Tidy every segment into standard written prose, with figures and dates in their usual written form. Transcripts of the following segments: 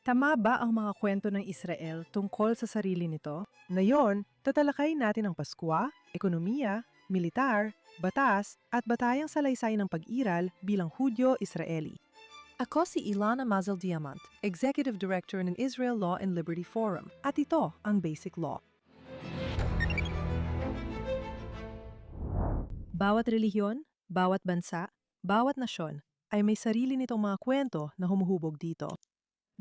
Tama ba ang mga kwento ng Israel tungkol sa sarili nito? Ngayon, tatalakayin natin ang Paskwa, ekonomiya, militar, batas, at batayang salaysay ng pag-iral bilang Hudyo-Israeli. Ako si Ilana Mazel Diamant, Executive Director ng Israel Law and Liberty Forum, at ito ang Basic Law. Bawat relihiyon, bawat bansa, bawat nasyon ay may sarili nitong mga kwento na humuhubog dito.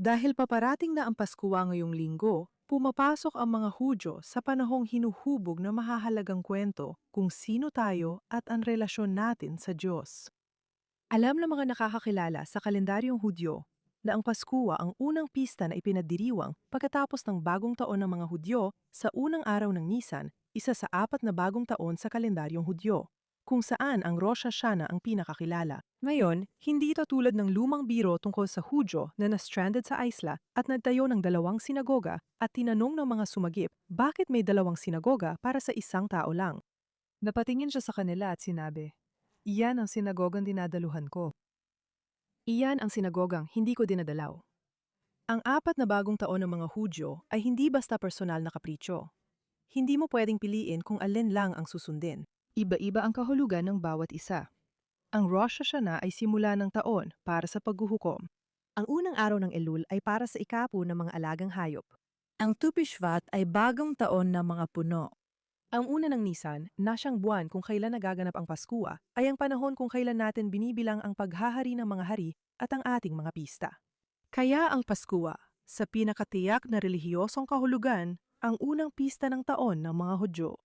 Dahil paparating na ang Paskwa ngayong linggo, pumapasok ang mga Hudyo sa panahong hinuhubog na mahahalagang kwento kung sino tayo at ang relasyon natin sa Diyos. Alam ng mga nakakakilala sa kalendaryong Hudyo na ang Paskwa ang unang pista na ipinagdiriwang pagkatapos ng bagong taon ng mga Hudyo sa unang araw ng Nisan, isa sa 4 na bagong taon sa kalendaryong Hudyo, kung saan ang Rosh Hashanah ang pinakakilala. Ngayon, hindi ito tulad ng lumang biro tungkol sa Hudyo na na-stranded sa isla at nagtayo ng 2 sinagoga at tinanong ng mga sumagip bakit may 2 sinagoga para sa isang tao lang. Napatingin siya sa kanila at sinabi, "Iyan ang sinagogang dinadaluhan ko. Iyan ang sinagogang hindi ko dinadalaw." Ang 4 na bagong taon ng mga Hudyo ay hindi basta personal na kapritsyo. Hindi mo pwedeng piliin kung alin lang ang susundin. Iba-iba ang kahulugan ng bawat isa. Ang Rosh Hashanah ay simula ng taon para sa paghuhukom. Ang unang araw ng Elul ay para sa ikapo ng mga alagang hayop. Ang Tu B'Shvat ay bagong taon ng mga puno. Ang una ng Nisan, na siyang buwan kung kailan nagaganap ang Paskwa, ay ang panahon kung kailan natin binibilang ang paghahari ng mga hari at ang ating mga pista. Kaya ang Paskwa, sa pinakatiyak na relihiyosong kahulugan, ang unang pista ng taon ng mga Hudyo.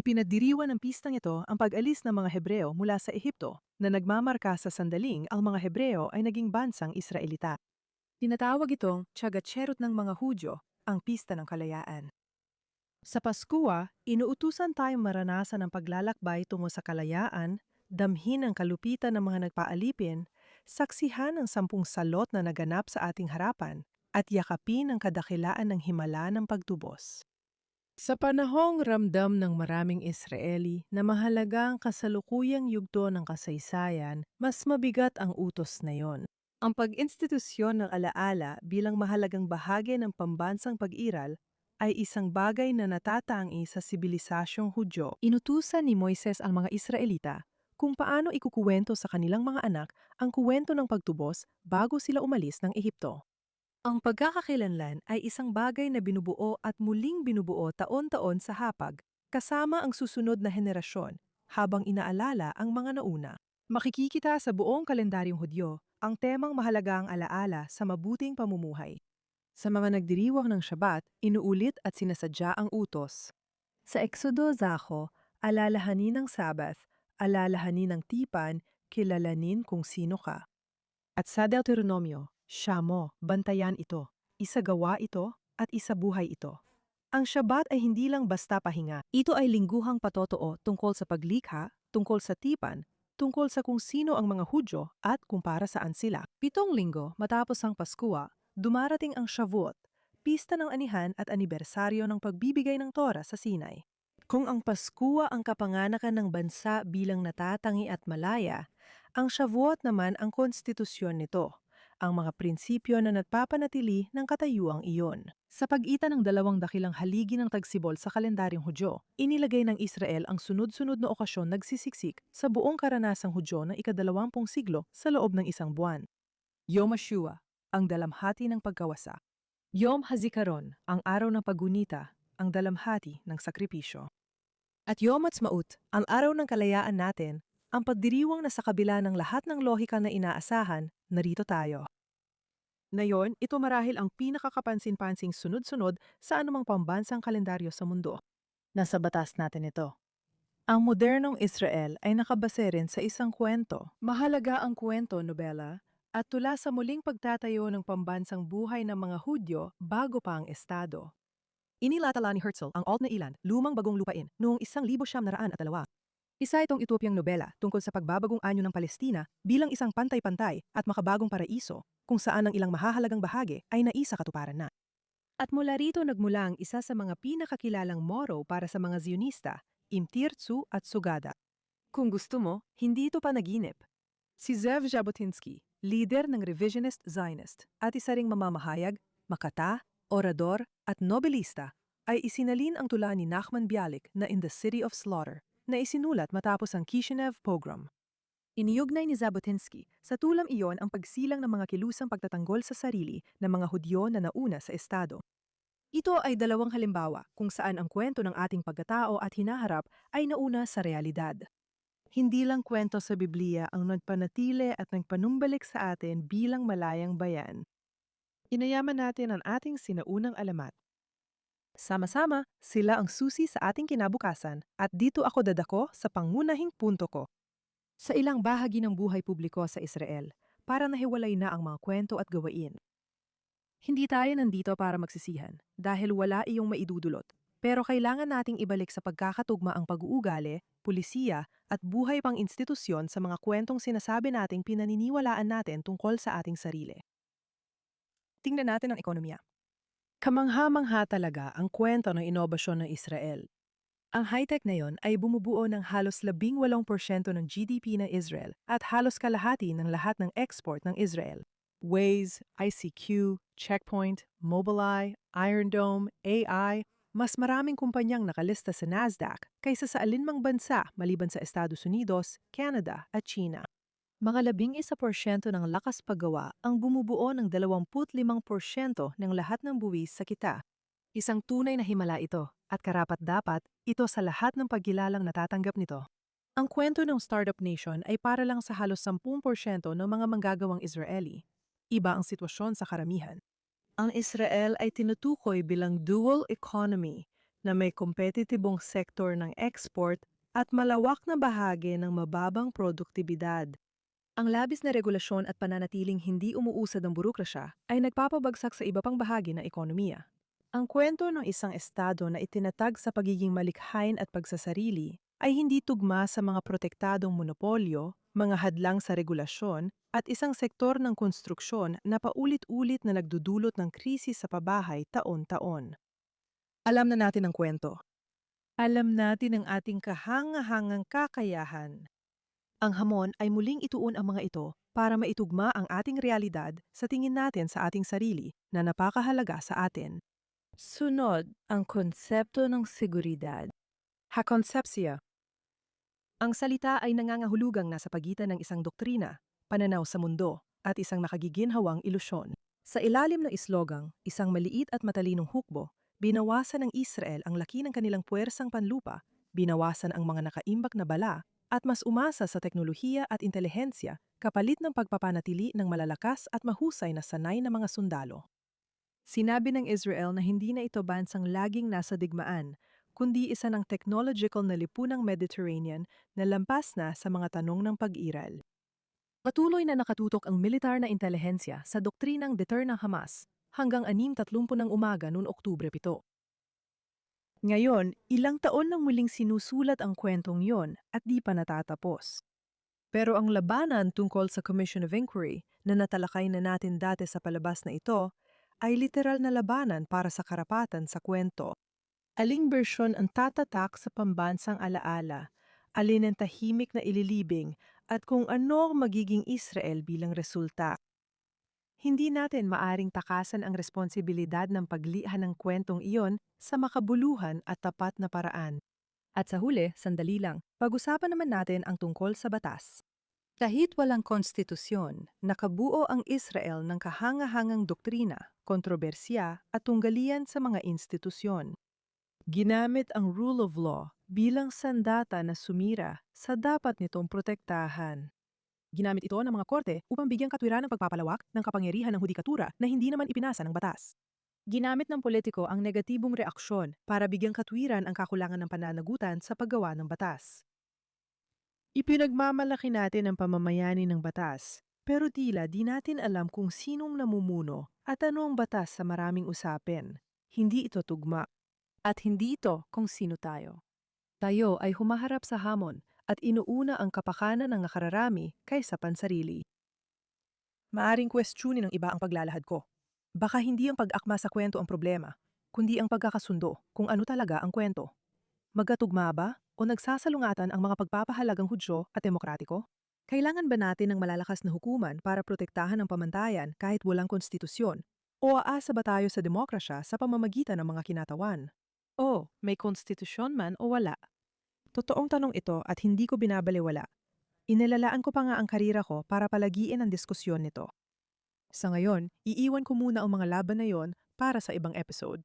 Ipinagdiriwan ng pistang ito ang pag-alis ng mga Hebreo mula sa Ehipto na nagmamarka sa sandaling ang mga Hebreo ay naging bansang Israelita. Tinatawag itong Tsagatserut ng mga Hudyo, ang pista ng kalayaan. Sa Paskwa, inuutusan tayong maranasan ang paglalakbay tungo sa kalayaan, damhin ang kalupitan ng mga nagpaalipin, saksihan ang 10 salot na naganap sa ating harapan, at yakapin ang kadakilaan ng himala ng pagtubos. Sa panahong ramdam ng maraming Israeli na mahalaga ang kasalukuyang yugto ng kasaysayan, mas mabigat ang utos na yon. Ang pag-institusyon ng alaala bilang mahalagang bahagi ng pambansang pag-iral ay isang bagay na natatangi sa sibilisasyong Hudyo. Inutusan ni Moises ang mga Israelita kung paano ikukuwento sa kanilang mga anak ang kuwento ng pagtubos bago sila umalis ng Ehipto. Ang pagkakakilanlan ay isang bagay na binubuo at muling binubuo taon-taon sa hapag, kasama ang susunod na henerasyon, habang inaalala ang mga nauna. Makikikita sa buong kalendaryong Hudyo ang temang mahalagang alaala sa mabuting pamumuhay. Sa mga nagdiriwang ng Shabbat, inuulit at sinasadya ang utos. Sa Exodo Zacho, alalahanin ang Sabbath, alalahanin ang tipan, kilalanin kung sino ka. At sa Deuteronomyo, siya mo, bantayan ito, isagawa ito, at isabuhay ito. Ang Shabbat ay hindi lang basta pahinga. Ito ay lingguhang patotoo tungkol sa paglikha, tungkol sa tipan, tungkol sa kung sino ang mga Hudyo at kung para saan sila. 7 linggo matapos ang Paskwa, dumarating ang Shavuot, pista ng anihan at anibersaryo ng pagbibigay ng Torah sa Sinai. Kung ang Paskwa ang kapanganakan ng bansa bilang natatangi at malaya, ang Shavuot naman ang konstitusyon nito, ang mga prinsipyo na nagpapanatili ng katayuang iyon. Sa pagitan ng 2 dakilang haligi ng tagsibol sa kalendaryong Hudyo, inilagay ng Israel ang sunod-sunod na okasyon nagsisiksik sa buong karanasang Hudyo ng ika-20 siglo sa loob ng 1 buwan. Yom HaShua, ang dalamhati ng pagkawasa. Yom HaZikaron, ang araw ng paggunita, ang dalamhati ng sakripisyo. At Yom Ha'atzmaut, ang araw ng kalayaan natin, ang pagdiriwang na sa kabila ng lahat ng lohika na inaasahan, narito tayo. Ngayon, ito marahil ang pinakakapansin-pansing sunod-sunod sa anumang pambansang kalendaryo sa mundo. Nasa batas natin ito. Ang modernong Israel ay nakabase rin sa isang kwento. Mahalaga ang kwento, nobela, at tula sa muling pagtatayo ng pambansang buhay ng mga Hudyo bago pa ang estado. Inilatala ni Herzl ang Alt na Ilan, Lumang Bagong Lupain, noong 1902. Isa itong Ethiopiang nobela tungkol sa pagbabagong anyo ng Palestina bilang isang pantay-pantay at makabagong paraiso kung saan ang ilang mahahalagang bahagi ay naisakatuparan na. At mula rito nagmula ang isa sa mga pinakakilalang motto para sa mga Zionista, Im Tirtzu at Sugada. Kung gusto mo, hindi ito panaginip. Si Zev Jabotinsky, leader ng Revisionist Zionist at isa ring mamamahayag, makata, orador at nobelista ay isinalin ang tula ni Nachman Bialik na In the City of Slaughter na isinulat matapos ang Kishinev pogrom. Iniugnay ni Zabotinsky sa tulang iyon ang pagsilang ng mga kilusang pagtatanggol sa sarili ng mga Hudyo na nauna sa Estado. Ito ay dalawang halimbawa kung saan ang kwento ng ating pagkatao at hinaharap ay nauna sa realidad. Hindi lang kwento sa Biblia ang nagpanatili at nagpanumbalik sa atin bilang malayang bayan. Inayaman natin ang ating sinaunang alamat. Sama-sama, sila ang susi sa ating kinabukasan at dito ako dadako sa pangunahing punto ko. Sa ilang bahagi ng buhay publiko sa Israel, para nahiwalay na ang mga kwento at gawain. Hindi tayo nandito para magsisihan dahil wala iyong maidudulot. Pero kailangan nating ibalik sa pagkakatugma ang pag-uugali, pulisiya at buhay pang institusyon sa mga kwentong sinasabi nating pinaniniwalaan natin tungkol sa ating sarili. Tingnan natin ang ekonomiya. Kamangha-mangha talaga ang kwento ng inobasyon ng Israel. Ang high-tech na yon ay bumubuo ng halos 18% ng GDP ng Israel at halos kalahati ng lahat ng export ng Israel. Waze, ICQ, Checkpoint, Mobileye, Iron Dome, AI, mas maraming kumpanyang nakalista sa Nasdaq kaysa sa alinmang bansa maliban sa Estados Unidos, Canada at China. Mga 11% ng lakas paggawa ang bumubuo ng 25% ng lahat ng buwis sa kita. Isang tunay na himala ito at karapat-dapat ito sa lahat ng pagkilalang natatanggap nito. Ang kwento ng Startup Nation ay para lang sa halos 10% ng mga manggagawang Israeli. Iba ang sitwasyon sa karamihan. Ang Israel ay tinutukoy bilang dual economy na may kompetitibong sektor ng export at malawak na bahagi ng mababang produktibidad. Ang labis na regulasyon at pananatiling hindi umuusad ng burokrasya ay nagpapabagsak sa iba pang bahagi ng ekonomiya. Ang kwento ng isang estado na itinatag sa pagiging malikhain at pagsasarili ay hindi tugma sa mga protektadong monopolyo, mga hadlang sa regulasyon, at isang sektor ng konstruksyon na paulit-ulit na nagdudulot ng krisis sa pabahay taon-taon. Alam na natin ang kwento. Alam natin ang ating kahangahangang kakayahan. Ang hamon ay muling ituon ang mga ito para maitugma ang ating realidad sa tingin natin sa ating sarili na napakahalaga sa atin. Sunod ang konsepto ng seguridad. Hakonsepsiya. Ang salita ay nangangahulugang nasa pagitan ng isang doktrina, pananaw sa mundo, at isang nakagiginhawang ilusyon. Sa ilalim ng islogang, isang maliit at matalinong hukbo, binawasan ng Israel ang laki ng kanilang puwersang panlupa, binawasan ang mga nakaimbak na bala, at mas umasa sa teknolohiya at intelihensya kapalit ng pagpapanatili ng malalakas at mahusay na sanay na mga sundalo. Sinabi ng Israel na hindi na ito bansang laging nasa digmaan, kundi isa ng technological na lipunang Mediterranean na lampas na sa mga tanong ng pag-iral. Patuloy na nakatutok ang militar na intelihensya sa doktrinang deter ng Hamas hanggang 6:30 ng umaga noong Oktubre 7. Ngayon, ilang taon nang muling sinusulat ang kwentong yon at di pa natatapos. Pero ang labanan tungkol sa Commission of Inquiry na natalakay na natin dati sa palabas na ito ay literal na labanan para sa karapatan sa kwento. Aling bersyon ang tatatak sa pambansang alaala, alin ang tahimik na ililibing at kung ano ang magiging Israel bilang resulta. Hindi natin maaring takasan ang responsibilidad ng paglihan ng kwentong iyon sa makabuluhan at tapat na paraan. At sa huli, sandali lang, pag-usapan naman natin ang tungkol sa batas. Kahit walang konstitusyon, nakabuo ang Israel ng kahangahangang doktrina, kontrobersya at tunggalian sa mga institusyon. Ginamit ang rule of law bilang sandata na sumira sa dapat nitong protektahan. Ginamit ito ng mga korte upang bigyang katwiran ng pagpapalawak ng kapangyarihan ng hudikatura na hindi naman ipinasa ng batas. Ginamit ng politiko ang negatibong reaksyon para bigyang katwiran ang kakulangan ng pananagutan sa paggawa ng batas. Ipinagmamalaki natin ang pamamayani ng batas, pero tila di natin alam kung sinong namumuno at ano ang batas sa maraming usapin. Hindi ito tugma. At hindi ito kung sino tayo. Tayo ay humaharap sa hamon at inuuna ang kapakanan ng nakararami kaysa pansarili. Maaring kwestiyonin ng iba ang paglalahad ko. Baka hindi ang pag-akma sa kwento ang problema, kundi ang pagkakasundo kung ano talaga ang kwento. Magkatugma ba o nagsasalungatan ang mga pagpapahalagang Hudyo at demokratiko? Kailangan ba natin ng malalakas na hukuman para protektahan ang pamantayan kahit walang konstitusyon? O aasa ba tayo sa demokrasya sa pamamagitan ng mga kinatawan? O may konstitusyon man o wala? Totoong tanong ito at hindi ko binabalewala. Inilalaan ko pa nga ang karira ko para palagiin ang diskusyon nito. Sa ngayon, iiwan ko muna ang mga laban na yon para sa ibang episode.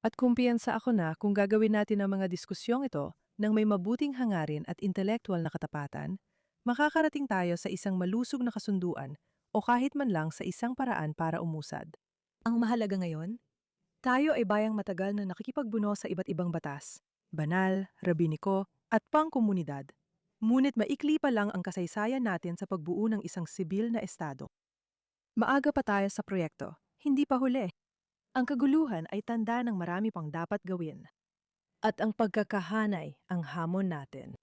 At kumpiyansa ako na kung gagawin natin ang mga diskusyong ito ng may mabuting hangarin at intelektual na katapatan, makakarating tayo sa isang malusog na kasunduan o kahit man lang sa isang paraan para umusad. Ang mahalaga ngayon, tayo ay bayang matagal na nakikipagbuno sa iba't ibang batas, banal, rabiniko, at pangkomunidad. Ngunit maikli pa lang ang kasaysayan natin sa pagbuo ng isang sibil na estado. Maaga pa tayo sa proyekto, hindi pa huli. Ang kaguluhan ay tanda ng marami pang dapat gawin. At ang pagkakahanay ang hamon natin.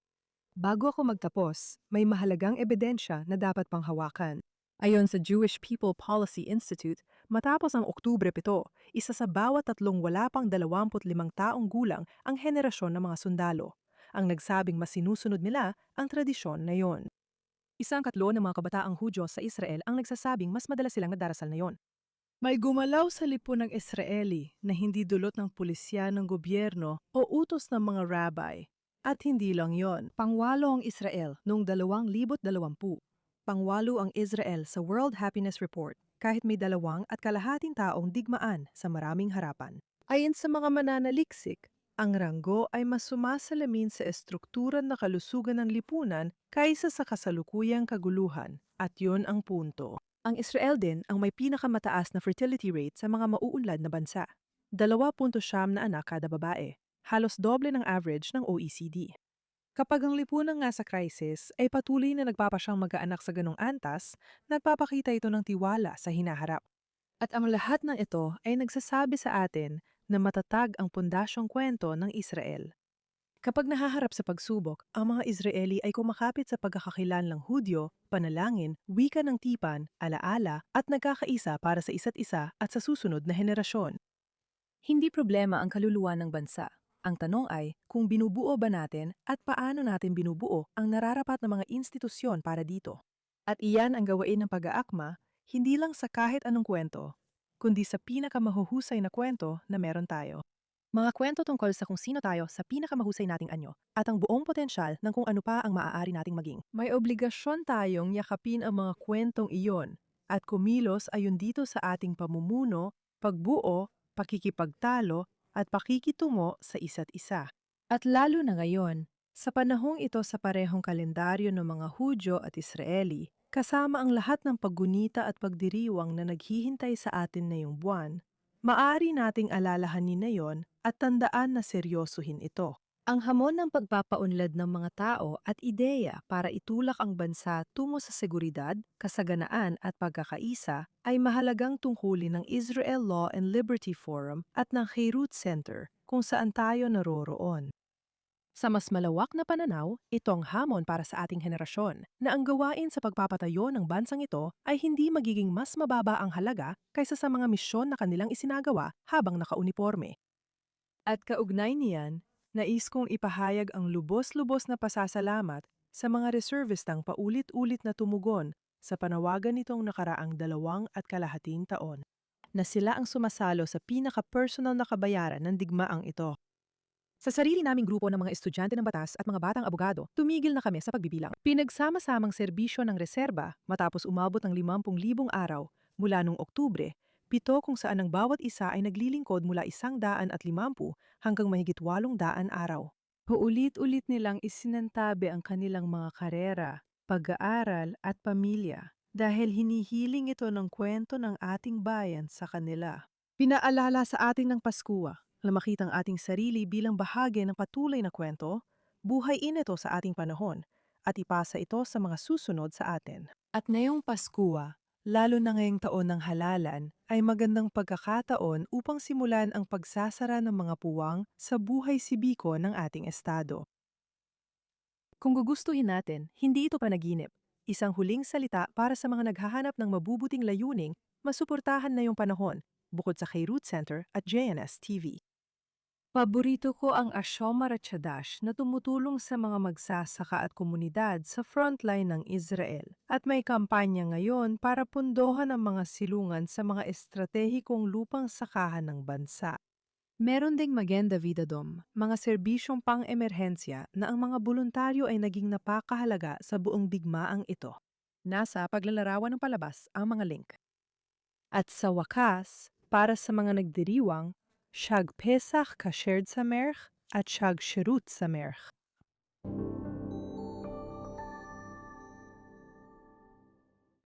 Bago ako magtapos, may mahalagang ebidensya na dapat pang hawakan. Ayon sa Jewish People Policy Institute, matapos ang Oktubre 7, isa sa bawat 3 wala pang 25 taong gulang ang henerasyon ng mga sundalo. Ang nagsabing mas sinusunod nila ang tradisyon na yon. Isang 3 ng mga kabataang Hudyo sa Israel ang nagsasabing mas madalas silang nagdarasal na yon. May gumalaw sa lipunan ng Israeli na hindi dulot ng pulisya ng gobyerno o utos ng mga rabbi. At hindi lang yon, pangwalo ang Israel noong 2020. Pangwalo ang Israel sa World Happiness Report kahit may 2.5 taong digmaan sa maraming harapan. Ayon sa mga mananaliksik, ang ranggo ay mas sumasalamin sa estrukturan na kalusugan ng lipunan kaysa sa kasalukuyang kaguluhan, at yun ang punto. Ang Israel din ang may pinakamataas na fertility rate sa mga mauunlad na bansa. 2.7 na anak kada babae, halos doble ng average ng OECD. Kapag ang lipunan nga sa crisis ay patuloy na nagpapasyang mag-aanak sa ganong antas, nagpapakita ito ng tiwala sa hinaharap. At ang lahat ng ito ay nagsasabi sa atin na matatag ang pundasyong kwento ng Israel. Kapag nahaharap sa pagsubok, ang mga Israeli ay kumakapit sa pagkakakilanlang Hudyo, panalangin, wika ng tipan, alaala at nagkakaisa para sa isa't isa at sa susunod na henerasyon. Hindi problema ang kaluluwa ng bansa. Ang tanong ay kung binubuo ba natin at paano natin binubuo ang nararapat na mga institusyon para dito. At iyan ang gawain ng pag-aakma, hindi lang sa kahit anong kwento, kundi sa pinakamahuhusay na kwento na meron tayo. Mga kwento tungkol sa kung sino tayo sa pinakamahusay nating anyo at ang buong potensyal ng kung ano pa ang maaari nating maging. May obligasyon tayong yakapin ang mga kwentong iyon at kumilos ayon dito sa ating pamumuno, pagbuo, pakikipagtalo at pakikitungo sa isa't isa. At lalo na ngayon, sa panahong ito sa parehong kalendaryo ng mga Hudyo at Israeli, kasama ang lahat ng paggunita at pagdiriwang na naghihintay sa atin na yung buwan, maaari nating alalahanin na yon at tandaan na seryosohin ito. Ang hamon ng pagpapaunlad ng mga tao at ideya para itulak ang bansa tungo sa seguridad, kasaganaan at pagkakaisa ay mahalagang tungkulin ng Israel Law and Liberty Forum at ng Heirut Center kung saan tayo naroroon. Sa mas malawak na pananaw, ito ang hamon para sa ating henerasyon na ang gawain sa pagpapatayo ng bansang ito ay hindi magiging mas mababa ang halaga kaysa sa mga misyon na kanilang isinagawa habang nakauniporme. At kaugnay niyan, nais kong ipahayag ang lubos-lubos na pasasalamat sa mga reservistang paulit-ulit na tumugon sa panawagan nitong nakaraang 2.5 taon, na sila ang sumasalo sa pinaka-personal na kabayaran ng digmaang ito. Sa sarili naming grupo ng mga estudyante ng batas at mga batang abogado, tumigil na kami sa pagbibilang. Pinagsama-samang serbisyo ng reserba matapos umabot ng 50,000 araw mula noong Oktubre, 7 kung saan ang bawat isa ay naglilingkod mula 150 hanggang mahigit 800 araw. Paulit-ulit nilang isinantabi ang kanilang mga karera, pag-aaral at pamilya dahil hinihiling ito ng kwento ng ating bayan sa kanila. Pinaalala sa ating ng Paskwa na makitang ating sarili bilang bahagi ng patuloy na kwento, buhayin ito sa ating panahon at ipasa ito sa mga susunod sa atin. At ngayong Paskwa, lalo na ngayong taon ng halalan, ay magandang pagkakataon upang simulan ang pagsasara ng mga puwang sa buhay sibiko ng ating estado. Kung gugustuhin natin, hindi ito panaginip. Isang huling salita para sa mga naghahanap ng mabubuting layuning, masuportahan na yung panahon, bukod sa Heirut Center at JNS TV. Paborito ko ang Ashom Maratshadash na tumutulong sa mga magsasaka at komunidad sa frontline ng Israel. At may kampanya ngayon para pundohan ang mga silungan sa mga estratehikong lupang sakahan ng bansa. Meron ding Magenda Vida Dom, mga serbisyong pang-emerhensya na ang mga voluntaryo ay naging napakahalaga sa buong digmaang ito. Nasa paglalarawan ng palabas ang mga link. At sa wakas, para sa mga nagdiriwang, Shag Pesach Kasher Samerch at Shag Shirut Samerch.